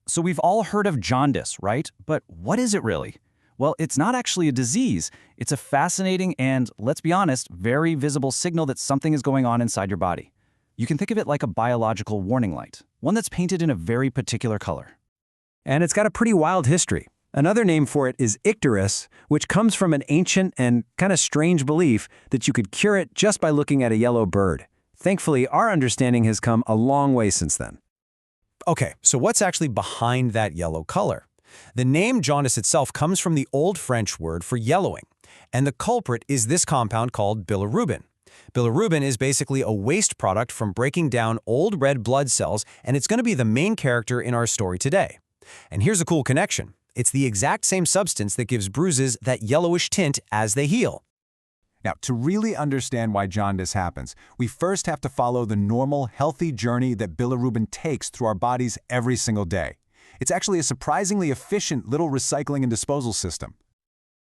So we've all heard of jaundice, right? But what is it really? Well, it's not actually a disease. It's a fascinating and, let's be honest, very visible signal that something is going on inside your body. You can think of it like a biological warning light, one that's painted in a very particular color. And it's got a pretty wild history. Another name for it is icterus, which comes from an ancient and kind of strange belief that you could cure it just by looking at a yellow bird. Thankfully, our understanding has come a long way since then. Okay, so what's actually behind that yellow color? The name jaundice itself comes from the Old French word for yellowing, and the culprit is this compound called bilirubin. Bilirubin is basically a waste product from breaking down old red blood cells, and it's going to be the main character in our story today. And here's a cool connection. It's the exact same substance that gives bruises that yellowish tint as they heal. Now, to really understand why jaundice happens, we first have to follow the normal, healthy journey that bilirubin takes through our bodies every single day. It's actually a surprisingly efficient little recycling and disposal system.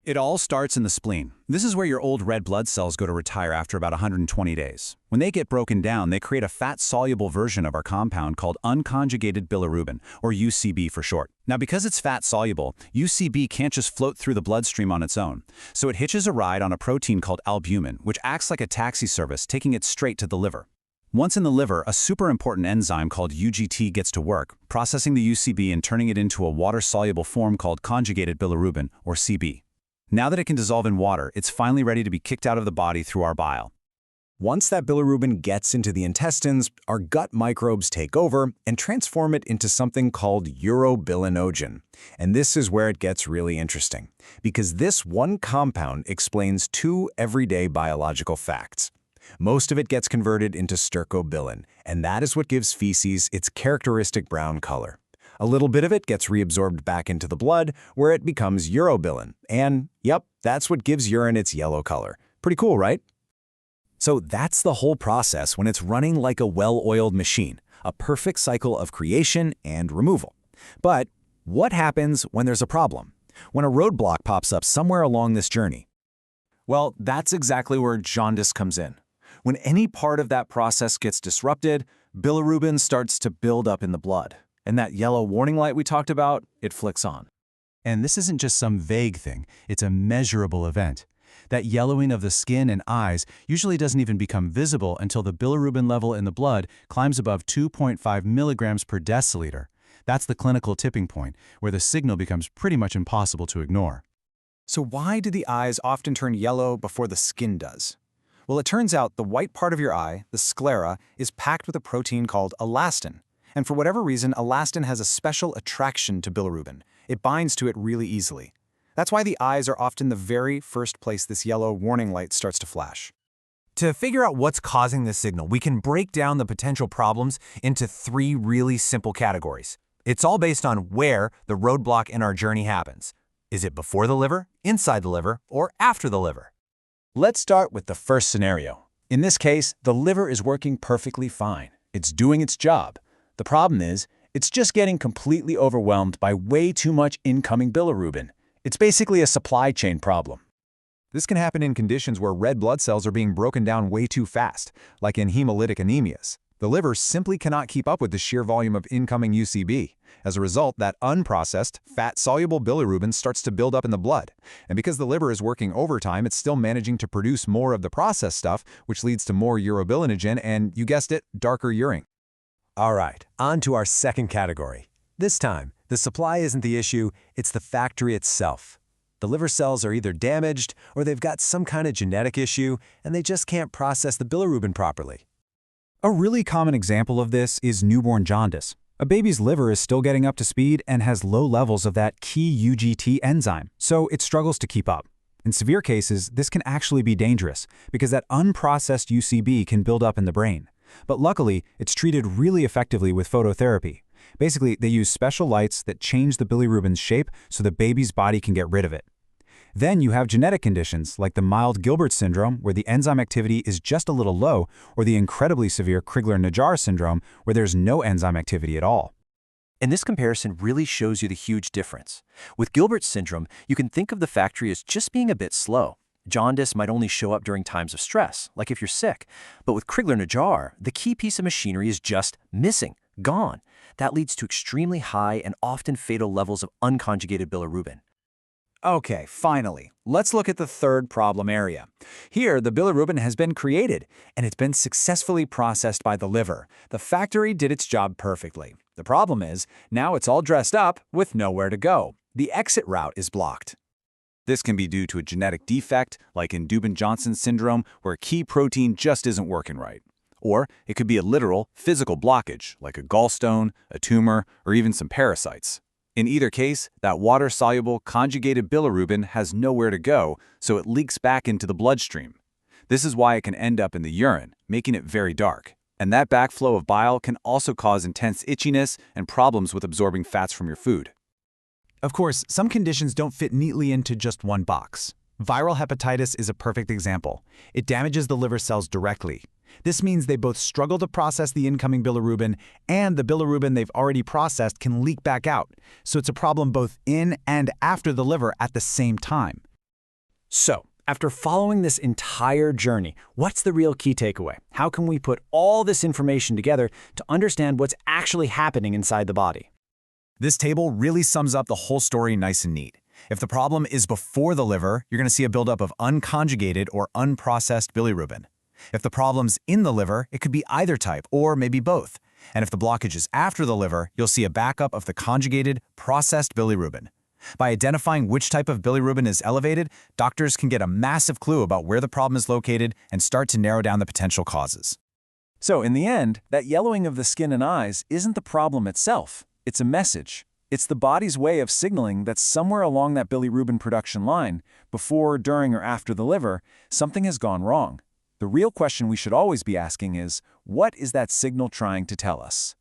It all starts in the spleen. This is where your old red blood cells go to retire after about 120 days. When they get broken down, they create a fat-soluble version of our compound called unconjugated bilirubin, or UCB for short. Now, because it's fat-soluble, UCB can't just float through the bloodstream on its own. So it hitches a ride on a protein called albumin, which acts like a taxi service, taking it straight to the liver. Once in the liver, a super important enzyme called UGT gets to work, processing the UCB and turning it into a water-soluble form called conjugated bilirubin, or CB. Now that it can dissolve in water, it's finally ready to be kicked out of the body through our bile. Once that bilirubin gets into the intestines, our gut microbes take over and transform it into something called urobilinogen. And this is where it gets really interesting, because this one compound explains two everyday biological facts. Most of it gets converted into stercobilin, and that is what gives feces its characteristic brown color. A little bit of it gets reabsorbed back into the blood, where it becomes urobilin. And, yep, that's what gives urine its yellow color. Pretty cool, right? So that's the whole process when it's running like a well-oiled machine, a perfect cycle of creation and removal. But what happens when there's a problem? When a roadblock pops up somewhere along this journey? Well, that's exactly where jaundice comes in. When any part of that process gets disrupted, bilirubin starts to build up in the blood. And that yellow warning light we talked about, it flicks on. And this isn't just some vague thing, it's a measurable event. That yellowing of the skin and eyes usually doesn't even become visible until the bilirubin level in the blood climbs above 2.5 milligrams per deciliter. That's the clinical tipping point, where the signal becomes pretty much impossible to ignore. So why do the eyes often turn yellow before the skin does? Well, it turns out the white part of your eye, the sclera, is packed with a protein called elastin. And for whatever reason, elastin has a special attraction to bilirubin. It binds to it really easily. That's why the eyes are often the very first place this yellow warning light starts to flash. To figure out what's causing this signal, we can break down the potential problems into three really simple categories. It's all based on where the roadblock in our journey happens. Is it before the liver, inside the liver, or after the liver? Let's start with the first scenario. In this case, the liver is working perfectly fine. It's doing its job. The problem is, it's just getting completely overwhelmed by way too much incoming bilirubin. It's basically a supply chain problem. This can happen in conditions where red blood cells are being broken down way too fast, like in hemolytic anemias. The liver simply cannot keep up with the sheer volume of incoming UCB. As a result, that unprocessed, fat-soluble bilirubin starts to build up in the blood. And because the liver is working overtime, it's still managing to produce more of the processed stuff, which leads to more urobilinogen and, you guessed it, darker urine. All right, on to our second category. This time, the supply isn't the issue, it's the factory itself. The liver cells are either damaged or they've got some kind of genetic issue and they just can't process the bilirubin properly. A really common example of this is newborn jaundice. A baby's liver is still getting up to speed and has low levels of that key UGT enzyme, so it struggles to keep up. In severe cases, this can actually be dangerous because that unprocessed UCB can build up in the brain. But luckily, it's treated really effectively with phototherapy. Basically, they use special lights that change the bilirubin's shape so the baby's body can get rid of it. Then you have genetic conditions like the mild Gilbert syndrome, where the enzyme activity is just a little low, or the incredibly severe Crigler-Najjar syndrome, where there's no enzyme activity at all. And this comparison really shows you the huge difference. With Gilbert syndrome, you can think of the factory as just being a bit slow. Jaundice might only show up during times of stress, like if you're sick. But with Crigler-Najjar, the key piece of machinery is just missing, gone. That leads to extremely high and often fatal levels of unconjugated bilirubin. Okay, finally, let's look at the third problem area. Here, the bilirubin has been created, and it's been successfully processed by the liver. The factory did its job perfectly. The problem is, now it's all dressed up with nowhere to go. The exit route is blocked. This can be due to a genetic defect, like in Dubin-Johnson syndrome, where a key protein just isn't working right. Or it could be a literal, physical blockage, like a gallstone, a tumor, or even some parasites. In either case, that water-soluble conjugated bilirubin has nowhere to go, so it leaks back into the bloodstream. This is why it can end up in the urine, making it very dark. And that backflow of bile can also cause intense itchiness and problems with absorbing fats from your food. Of course, some conditions don't fit neatly into just one box. Viral hepatitis is a perfect example. It damages the liver cells directly. This means they both struggle to process the incoming bilirubin, and the bilirubin they've already processed can leak back out. So it's a problem both in and after the liver at the same time. So, after following this entire journey, what's the real key takeaway? How can we put all this information together to understand what's actually happening inside the body? This table really sums up the whole story nice and neat. If the problem is before the liver, you're going to see a buildup of unconjugated or unprocessed bilirubin. If the problem's in the liver, it could be either type or maybe both. And if the blockage is after the liver, you'll see a backup of the conjugated, processed bilirubin. By identifying which type of bilirubin is elevated, doctors can get a massive clue about where the problem is located and start to narrow down the potential causes. So in the end, that yellowing of the skin and eyes isn't the problem itself. It's a message. It's the body's way of signaling that somewhere along that bilirubin production line, before, during, or after the liver, something has gone wrong. The real question we should always be asking is, what is that signal trying to tell us?